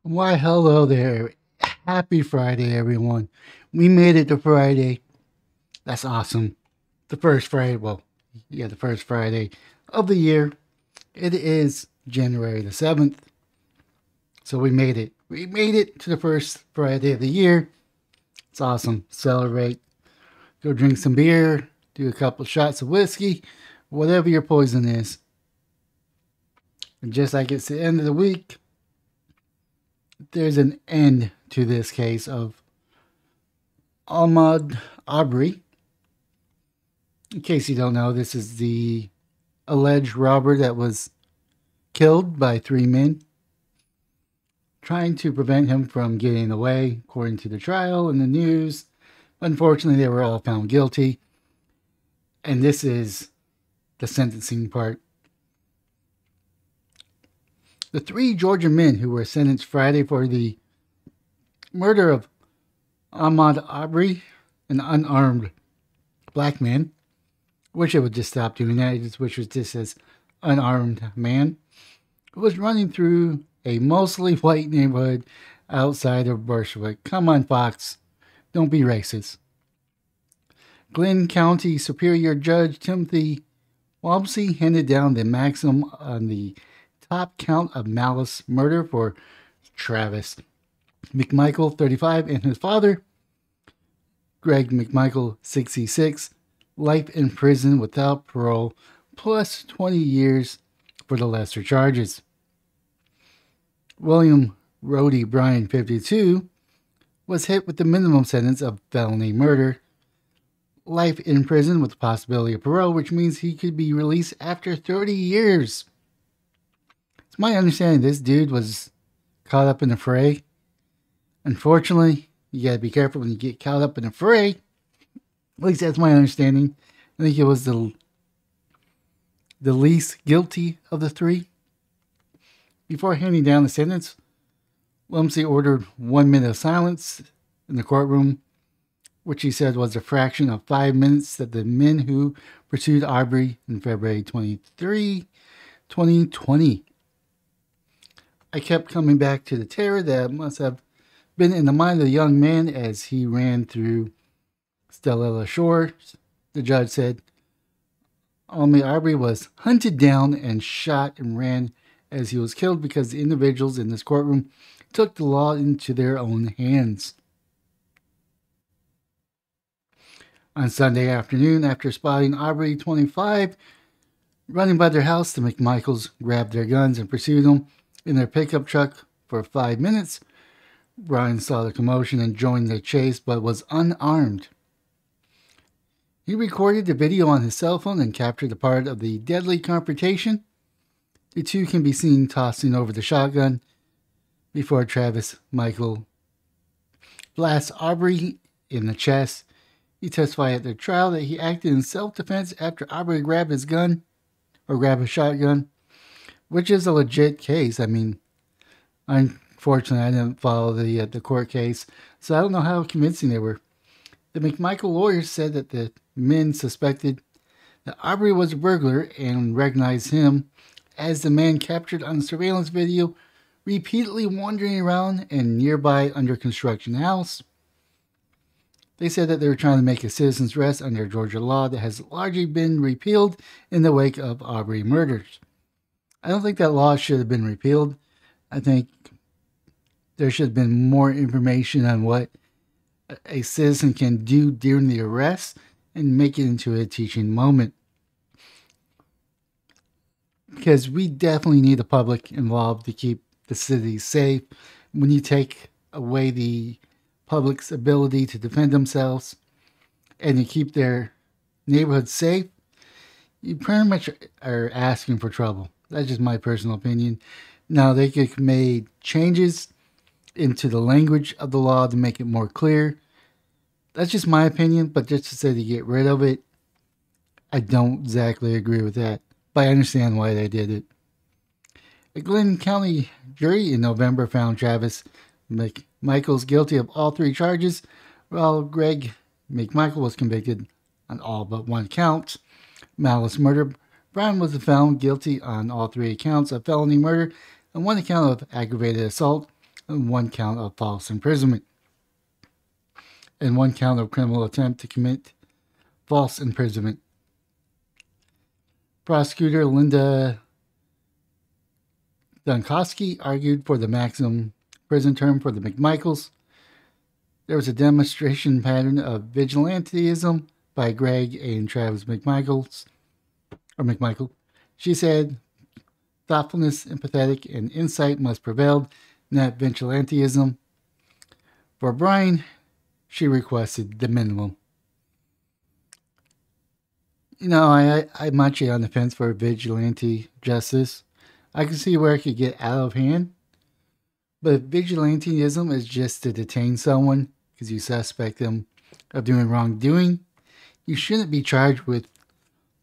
Why, hello there. Happy Friday, everyone. We made it to Friday. That's awesome. The first Friday, the first Friday of the year. It is January the 7th. So we made it. We made it to the first Friday of the year. It's awesome. Celebrate. Go drink some beer. Do a couple shots of whiskey. Whatever your poison is. And just like it's the end of the week, there's an end to this case of Ahmaud Arbery. In case you don't know, this is the alleged robber that was killed by three men trying to prevent him from getting away, according to the trial and the news. Unfortunately, they were all found guilty. And this is the sentencing part. The three Georgia men who were sentenced Friday for the murder of Ahmaud Arbery, an unarmed black man. Wish I would just stop doing that. I just wish it was just as unarmed man. Who was running through a mostly white neighborhood outside of Bushwick. Come on, Fox. Don't be racist. Glenn County Superior Judge Timothy Wamsey handed down the maximum on the top count of malice murder for Travis McMichael, 35, and his father, Greg McMichael, 66, life in prison without parole, plus 20 years for the lesser charges. William Rhodey Bryan, 52, was hit with the minimum sentence of felony murder, life in prison with the possibility of parole, which means he could be released after 30 years. It's my understanding this dude was caught up in a fray. Unfortunately, you gotta be careful when you get caught up in a fray. At least that's my understanding. I think it was the least guilty of the three. Before handing down the sentence, Lumsey ordered 1 minute of silence in the courtroom, which he said was a fraction of 5 minutes that the men who pursued Arbery in February 23, 2020. I kept coming back to the terror that must have been in the mind of the young man as he ran through Stella Shores. The judge said Ahmaud Arbery was hunted down and shot and ran as he was killed because the individuals in this courtroom took the law into their own hands. On Sunday afternoon, after spotting Arbery, 25, running by their house, the McMichaels grabbed their guns and pursued him in their pickup truck for 5 minutes. Brian saw the commotion and joined the chase, but was unarmed. He recorded the video on his cell phone and captured a part of the deadly confrontation. The two can be seen tossing over the shotgun before Travis Michael blasts Arbery in the chest. He testified at the trial that he acted in self-defense after Arbery grabbed his gun, or grabbed a shotgun, which is a legit case. I mean, unfortunately, I didn't follow the court case, so I don't know how convincing they were. The McMichael lawyers said that the men suspected that Arbery was a burglar and recognized him as the man captured on the surveillance video repeatedly wandering around a nearby under construction house. They said that they were trying to make a citizen's arrest under Georgia law that has largely been repealed in the wake of Arbery murders. I don't think that law should have been repealed. I think there should have been more information on what a citizen can do during the arrest and make it into a teaching moment. Because we definitely need the public involved to keep the city safe. When you take away the public's ability to defend themselves and to keep their neighborhood safe, you pretty much are asking for trouble. That's just my personal opinion. Now, they could have made changes into the language of the law to make it more clear. That's just my opinion, but just to say to get rid of it, I don't exactly agree with that. But I understand why they did it. A Glenn County jury in November found Travis McMichaels guilty of all three charges, while Greg McMichael was convicted on all but one count, malice murder. Brown was found guilty on all three accounts of felony murder and one account of aggravated assault and 1 count of false imprisonment, and 1 count of criminal attempt to commit false imprisonment. Prosecutor Linda Dunkowski argued for the maximum prison term for the McMichaels. There was a demonstration pattern of vigilantism by Greg and Travis McMichael. She said thoughtfulness, empathetic, and insight must prevail, not vigilantism. For Brian, she requested the minimum. I'm actually on the fence for vigilante justice. I can see where it could get out of hand. But if vigilantism is just to detain someone because you suspect them of doing wrongdoing, you shouldn't be charged with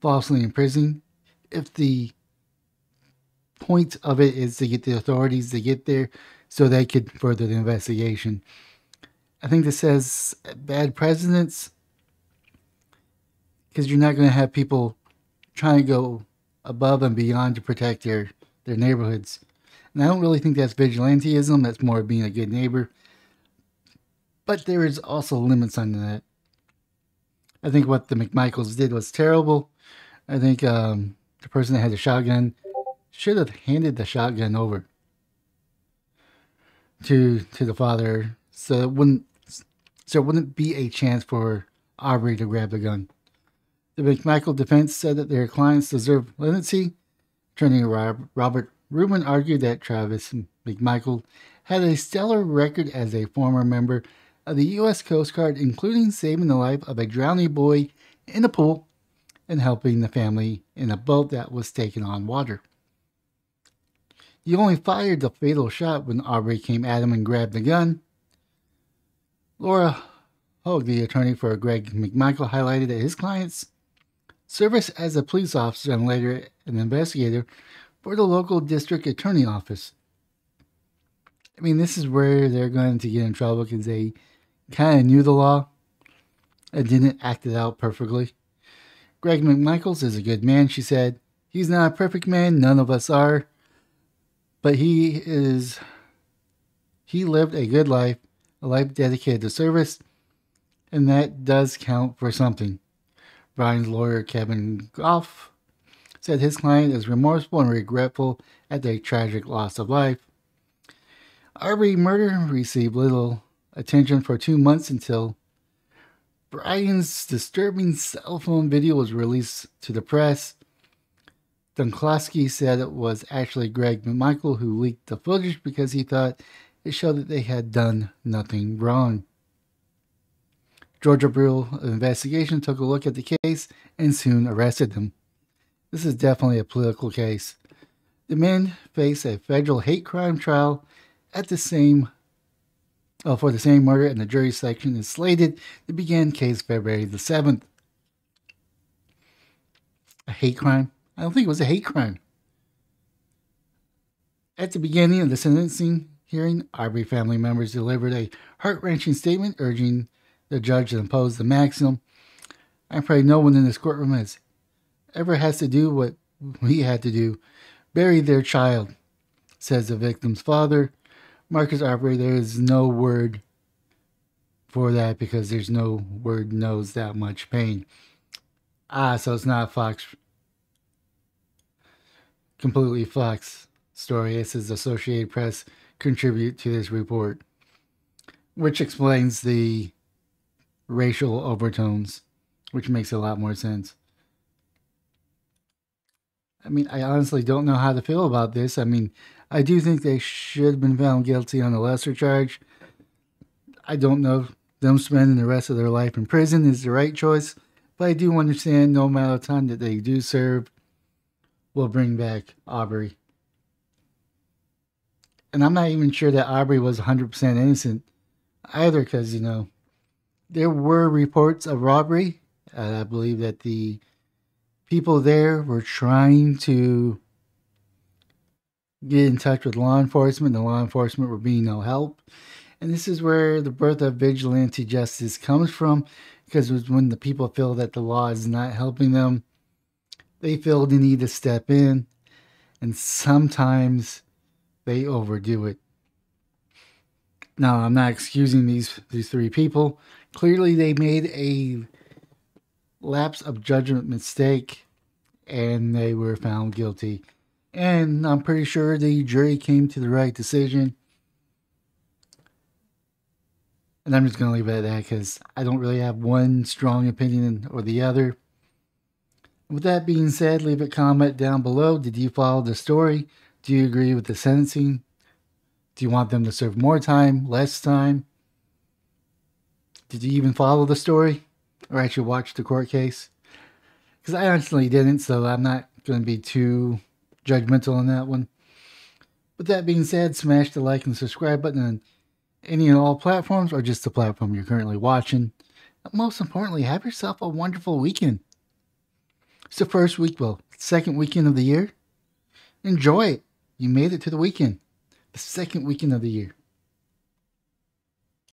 falsely imprisoning if the point of it is to get the authorities to get there so they could further the investigation. I think this has bad precedents because you're not going to have people trying to go above and beyond to protect their neighborhoods. And I don't really think that's vigilantism. That's more being a good neighbor. But there is also limits on that. I think what the McMichaels did was terrible. I think the person that had the shotgun should have handed the shotgun over to the father, so it wouldn't be a chance for Arbery to grab the gun. The McMichael defense said that their clients deserve leniency. Attorney Robert Rubin argued that Travis McMichael had a stellar record as a former member of the U.S. Coast Guard, including saving the life of a drowning boy in a pool and helping the family in a boat that was taken on water. He only fired the fatal shot when Arbery came at him and grabbed the gun. Laura Hogue, the attorney for Greg McMichael, highlighted that his client's service as a police officer and later an investigator for the local district attorney office. I mean, this is where they're going to get in trouble because they kind of knew the law and didn't act it out perfectly. Greg McMichaels is a good man, she said. He's not a perfect man, none of us are. But he lived a good life, a life dedicated to service, and that does count for something. Brian's lawyer, Kevin Goff, said his client is remorseful and regretful at the tragic loss of life. Arbery murder received little attention for 2 months until Brian's disturbing cell phone video was released to the press. Dunkowski said it was actually Greg McMichael who leaked the footage because he thought it showed that they had done nothing wrong. Georgia Bureau of Investigation took a look at the case and soon arrested him. This is definitely a political case. The men face a federal hate crime trial at the same for the same murder, and the jury selection is slated to begin case February the 7th. A hate crime? I don't think it was a hate crime. At the beginning of the sentencing hearing, Arbery family members delivered a heart-wrenching statement urging the judge to impose the maximum. I pray no one in this courtroom has to do what we had to do, bury their child, says the victim's father, Marcus Arbery. There is no word for that because there's no word knows that much pain. So it's not Fox, completely Fox story. This is Associated Press contribute to this report, which explains the racial overtones, which makes a lot more sense. I mean, I honestly don't know how to feel about this. I mean, I do think they should have been found guilty on a lesser charge. I don't know if them spending the rest of their life in prison is the right choice, but I do understand no amount of time that they do serve will bring back Arbery. And I'm not even sure that Arbery was 100% innocent either because, there were reports of robbery. I believe that the people there were trying to get in touch with law enforcement. The law enforcement were being no help. And this is where the birth of vigilante justice comes from, because when the people feel that the law is not helping them, they feel they need to step in, and sometimes they overdo it. Now, I'm not excusing these three people. Clearly, they made a lapse of judgment mistake, and they were found guilty. And I'm pretty sure the jury came to the right decision. And I'm just going to leave it at that because I don't really have one strong opinion or the other. With that being said, leave a comment down below. Did you follow the story? Do you agree with the sentencing? Do you want them to serve more time, less time? Did you even follow the story or actually watch the court case? Because I honestly didn't, so I'm not going to be too judgmental on that one. With that being said, smash the like and subscribe button on any and all platforms or just the platform you're currently watching. Most importantly, have yourself a wonderful weekend. It's the first week, second weekend of the year. Enjoy it. You made it to the weekend. The second weekend of the year.